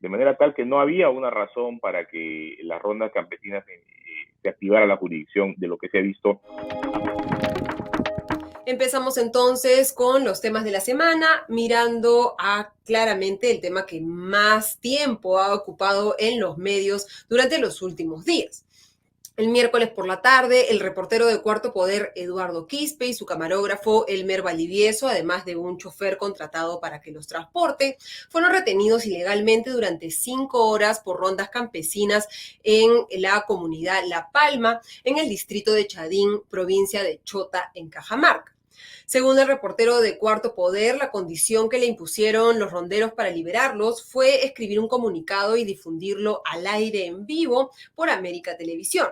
de manera tal que no había una razón para que las rondas campesinas se activara la jurisdicción de lo que se ha visto. Empezamos entonces con los temas de la semana, mirando a claramente el tema que más tiempo ha ocupado en los medios durante los últimos días. El miércoles por la tarde, el reportero de Cuarto Poder, Eduardo Quispe, y su camarógrafo, Elmer Valdivieso, además de un chofer contratado para que los transporte, fueron retenidos ilegalmente durante 5 horas por rondas campesinas en la comunidad La Palma, en el distrito de Chadín, provincia de Chota, en Cajamarca. Según el reportero de Cuarto Poder, la condición que le impusieron los ronderos para liberarlos fue escribir un comunicado y difundirlo al aire en vivo por América Televisión.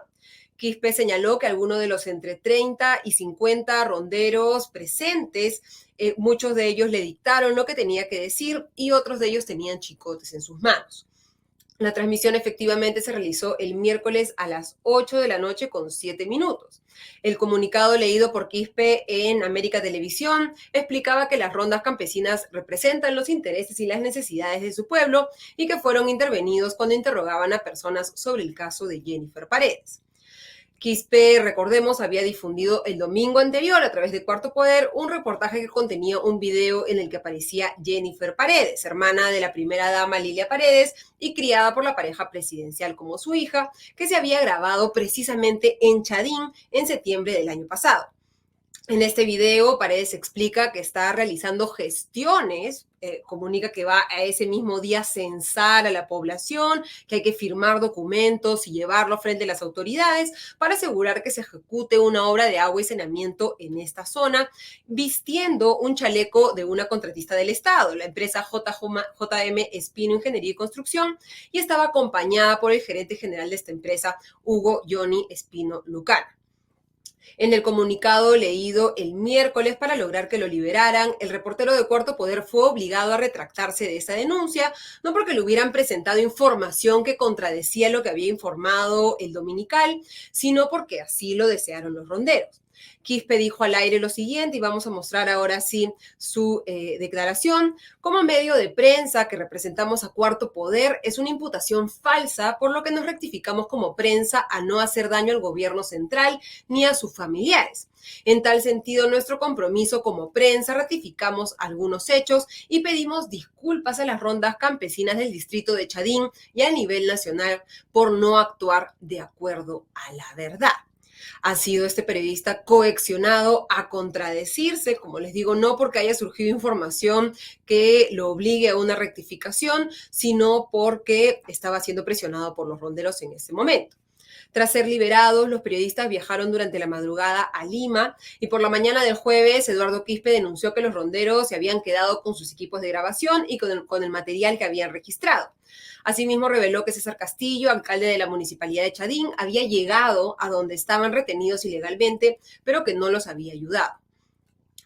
Quispe señaló que algunos de los entre 30 y 50 ronderos presentes, muchos de ellos le dictaron lo que tenía que decir y otros de ellos tenían chicotes en sus manos. La transmisión efectivamente se realizó el miércoles a las 8 de la noche con 7 minutos. El comunicado leído por Quispe en América Televisión explicaba que las rondas campesinas representan los intereses y las necesidades de su pueblo y que fueron intervenidos cuando interrogaban a personas sobre el caso de Jennifer Paredes. Quispe, recordemos, había difundido el domingo anterior a través de Cuarto Poder un reportaje que contenía un video en el que aparecía Jennifer Paredes, hermana de la primera dama Lilia Paredes y criada por la pareja presidencial como su hija, que se había grabado precisamente en Chadín en septiembre del año pasado. En este video, Paredes explica que está realizando gestiones, comunica que va a ese mismo día a censar a la población, que hay que firmar documentos y llevarlo frente a las autoridades para asegurar que se ejecute una obra de agua y saneamiento en esta zona, vistiendo un chaleco de una contratista del Estado, la empresa JM Espino Ingeniería y Construcción, y estaba acompañada por el gerente general de esta empresa, Hugo Johnny Espino Lucana. En el comunicado leído el miércoles para lograr que lo liberaran, el reportero de Cuarto Poder fue obligado a retractarse de esa denuncia, no porque le hubieran presentado información que contradecía lo que había informado el dominical, sino porque así lo desearon los ronderos. Quispe dijo al aire lo siguiente, y vamos a mostrar ahora sí su declaración. Como medio de prensa que representamos a Cuarto Poder, es una imputación falsa, por lo que nos rectificamos como prensa a no hacer daño al gobierno central ni a sus familiares. En tal sentido, nuestro compromiso como prensa, ratificamos algunos hechos y pedimos disculpas a las rondas campesinas del distrito de Chadín y a nivel nacional por no actuar de acuerdo a la verdad. Ha sido este periodista coaccionado a contradecirse, como les digo, no porque haya surgido información que lo obligue a una rectificación, sino porque estaba siendo presionado por los ronderos en ese momento. Tras ser liberados, los periodistas viajaron durante la madrugada a Lima y por la mañana del jueves, Eduardo Quispe denunció que los ronderos se habían quedado con sus equipos de grabación y con el material que habían registrado. Asimismo, reveló que César Castillo, alcalde de la municipalidad de Chadín, había llegado a donde estaban retenidos ilegalmente, pero que no los había ayudado.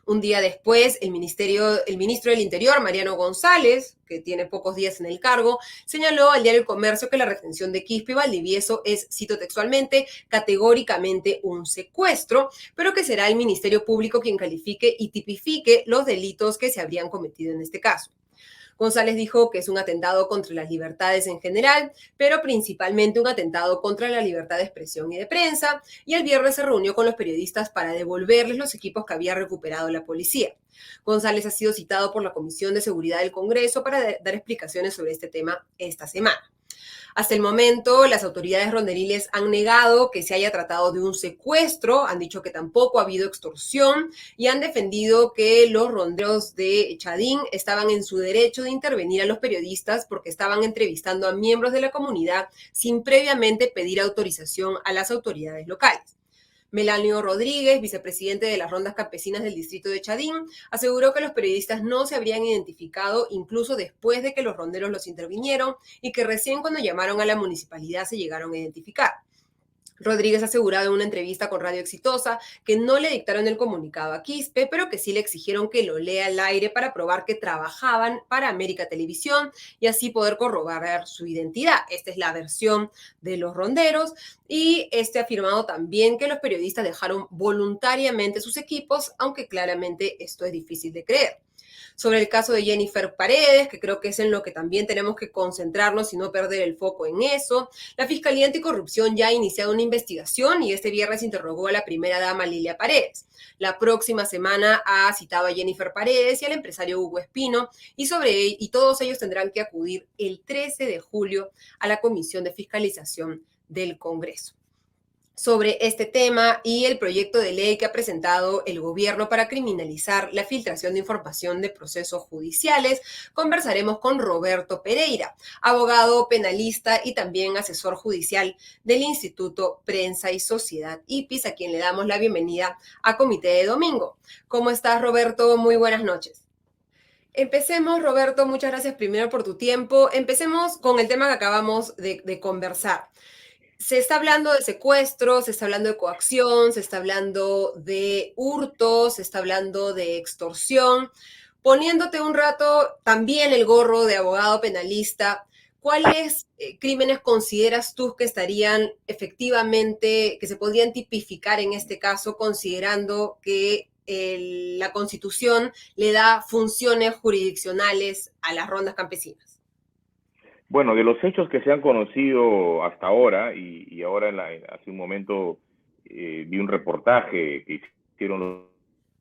Un día después, el ministro del Interior, Mariano González, que tiene pocos días en el cargo, señaló al diario El Comercio que la retención de Quispe y Valdivieso es, cito textualmente, categóricamente un secuestro, pero que será el Ministerio Público quien califique y tipifique los delitos que se habrían cometido en este caso. González dijo que es un atentado contra las libertades en general, pero principalmente un atentado contra la libertad de expresión y de prensa, y el viernes se reunió con los periodistas para devolverles los equipos que había recuperado la policía. González ha sido citado por la Comisión de Seguridad del Congreso para dar explicaciones sobre este tema esta semana. Hasta el momento, las autoridades ronderiles han negado que se haya tratado de un secuestro, han dicho que tampoco ha habido extorsión y han defendido que los ronderos de Chadín estaban en su derecho de intervenir a los periodistas porque estaban entrevistando a miembros de la comunidad sin previamente pedir autorización a las autoridades locales. Melanio Rodríguez, vicepresidente de las rondas campesinas del distrito de Chadín, aseguró que los periodistas no se habrían identificado incluso después de que los ronderos los intervinieron y que recién cuando llamaron a la municipalidad se llegaron a identificar. Rodríguez ha asegurado en una entrevista con Radio Exitosa que no le dictaron el comunicado a Quispe, pero que sí le exigieron que lo lea al aire para probar que trabajaban para América Televisión y así poder corroborar su identidad. Esta es la versión de los ronderos y ha afirmado también que los periodistas dejaron voluntariamente sus equipos, aunque claramente esto es difícil de creer. sobre el caso de Jennifer Paredes, que creo que es en lo que también tenemos que concentrarnos y no perder el foco en eso. La Fiscalía Anticorrupción ya ha iniciado una investigación y este viernes interrogó a la primera dama Lilia Paredes. La próxima semana ha citado a Jennifer Paredes y al empresario Hugo Espino y todos ellos tendrán que acudir el 13 de julio a la Comisión de Fiscalización del Congreso. Sobre este tema y el proyecto de ley que ha presentado el gobierno para criminalizar la filtración de información de procesos judiciales, conversaremos con Roberto Pereira, abogado penalista y también asesor judicial del Instituto Prensa y Sociedad IPIS, a quien le damos la bienvenida a Comité de Domingo. ¿Cómo estás, Roberto? Muy buenas noches. Empecemos, Roberto, muchas gracias primero por tu tiempo. Empecemos con el tema que acabamos de conversar. Se está hablando de secuestro, se está hablando de coacción, se está hablando de hurto, se está hablando de extorsión. Poniéndote un rato también el gorro de abogado penalista, ¿cuáles crímenes consideras tú que estarían efectivamente, que se podrían tipificar en este caso, considerando que la Constitución le da funciones jurisdiccionales a las rondas campesinas? Bueno, de los hechos que se han conocido hasta ahora, y ahora hace un momento vi un reportaje que hicieron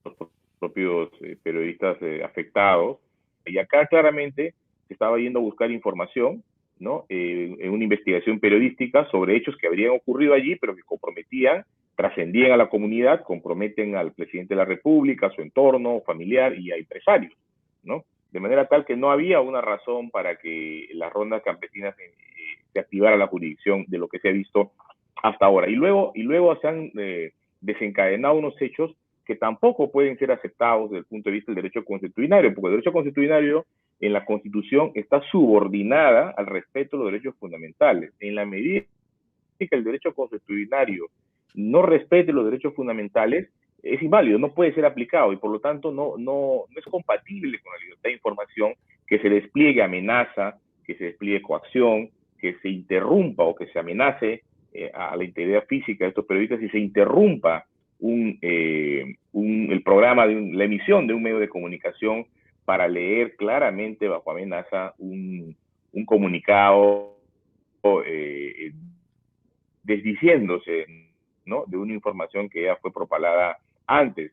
los propios periodistas afectados, y acá claramente se estaba yendo a buscar información, ¿no? En una investigación periodística sobre hechos que habrían ocurrido allí, pero que comprometían, trascendían a la comunidad, comprometen al presidente de la República, a su entorno familiar y a empresarios, ¿no? De manera tal que no había una razón para que las rondas campesinas se activara la jurisdicción de lo que se ha visto hasta ahora. Y luego se han desencadenado unos hechos que tampoco pueden ser aceptados desde el punto de vista del derecho constitucional, porque el derecho constitucional en la Constitución está subordinada al respeto de los derechos fundamentales. En la medida que el derecho constitucional no respete los derechos fundamentales, es inválido, no puede ser aplicado y por lo tanto no es compatible con la libertad de información que se despliegue amenaza, que se despliegue coacción, que se interrumpa o que se amenace a la integridad física de estos periodistas y se interrumpa el programa, la emisión de un medio de comunicación para leer claramente bajo amenaza un comunicado desdiciéndose, ¿no?, de una información que ya fue propalada antes,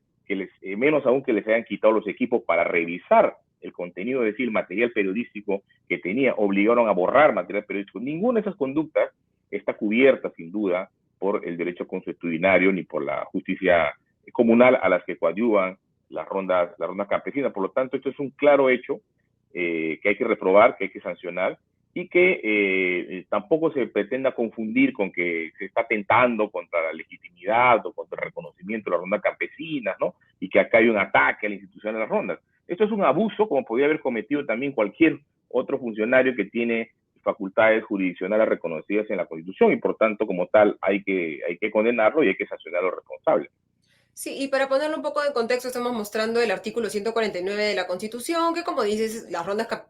menos aún que les hayan quitado los equipos para revisar el contenido, es decir, material periodístico que tenía, obligaron a borrar material periodístico. Ninguna de esas conductas está cubierta, sin duda, por el derecho consuetudinario ni por la justicia comunal a las que coadyuvan las rondas campesinas. Por lo tanto, esto es un claro hecho que hay que reprobar, que hay que sancionar, y que tampoco se pretenda confundir con que se está atentando contra la legitimidad o contra el reconocimiento de las rondas campesinas, ¿no? Y que acá hay un ataque a la institución de las rondas. Esto es un abuso, como podría haber cometido también cualquier otro funcionario que tiene facultades jurisdiccionales reconocidas en la Constitución, y por tanto, como tal, hay que condenarlo y hay que sancionar a los responsables. Sí, y para ponerlo un poco en contexto, estamos mostrando el artículo 149 de la Constitución, que como dices,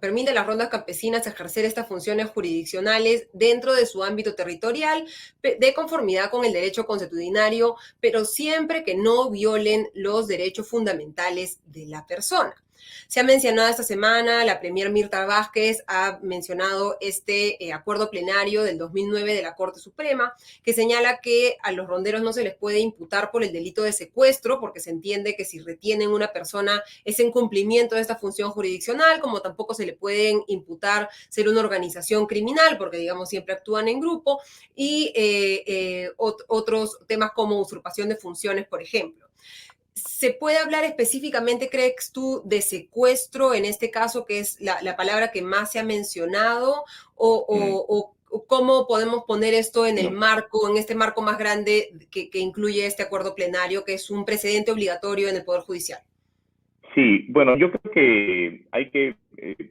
permite a las rondas campesinas ejercer estas funciones jurisdiccionales dentro de su ámbito territorial, de conformidad con el derecho consuetudinario, pero siempre que no violen los derechos fundamentales de la persona. Se ha mencionado esta semana, la premier Mirta Vázquez ha mencionado este acuerdo plenario del 2009 de la Corte Suprema, que señala que a los ronderos no se les puede imputar por el delito de secuestro, porque se entiende que si retienen una persona es en cumplimiento de esta función jurisdiccional, como tampoco se le pueden imputar ser una organización criminal, porque digamos siempre actúan en grupo, y otros temas como usurpación de funciones, por ejemplo. ¿Se puede hablar específicamente, crees tú, de secuestro en este caso, que es la palabra que más se ha mencionado? ¿O cómo podemos poner esto en el marco, en este marco más grande que incluye este acuerdo plenario, que es un precedente obligatorio en el Poder Judicial? Sí, bueno, yo creo que hay que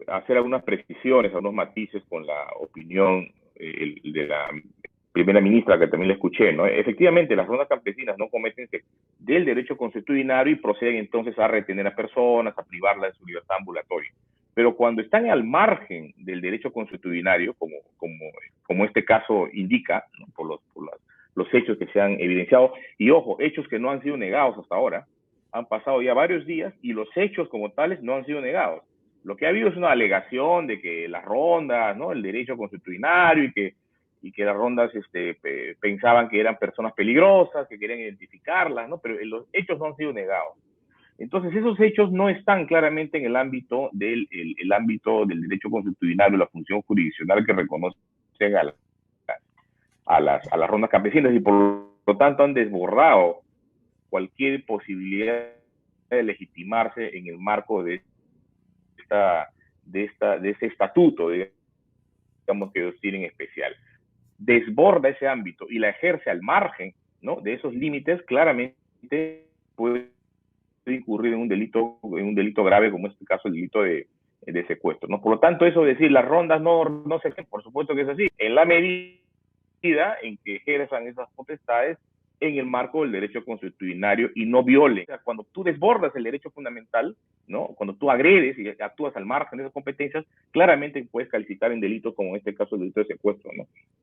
hacer algunas precisiones, algunos matices con la opinión de la primera ministra, que también la escuché, ¿no? Efectivamente, las rondas campesinas no cometen del derecho consuetudinario y proceden entonces a retener a personas, a privarlas de su libertad ambulatoria. Pero cuando están al margen del derecho consuetudinario, como este caso indica, ¿no?, por los hechos que se han evidenciado, y ojo, hechos que no han sido negados hasta ahora, han pasado ya varios días y los hechos como tales no han sido negados. Lo que ha habido es una alegación de que las rondas, ¿no? El derecho consuetudinario y que las rondas pensaban que eran personas peligrosas, que querían identificarlas, ¿no? Pero los hechos no han sido negados. Entonces, esos hechos no están claramente en el ámbito el ámbito del derecho consuetudinario, la función jurisdiccional que reconoce a las rondas campesinas y por lo tanto han desbordado cualquier posibilidad de legitimarse en el marco de ese estatuto, digamos, que ellos tienen especial. Desborda ese ámbito y la ejerce al margen, ¿no?, de esos límites, claramente puede incurrir en un delito grave, como en este caso el delito de secuestro, ¿no? Por lo tanto, eso de decir las rondas no se por supuesto que es así, en la medida en que ejerzan esas potestades en el marco del derecho consuetudinario y no viole. O sea, cuando tú desbordas el derecho fundamental, ¿no?, cuando tú agredes y actúas al margen de esas competencias, claramente puedes calificar en delitos como en este caso el delito de secuestro, ¿no?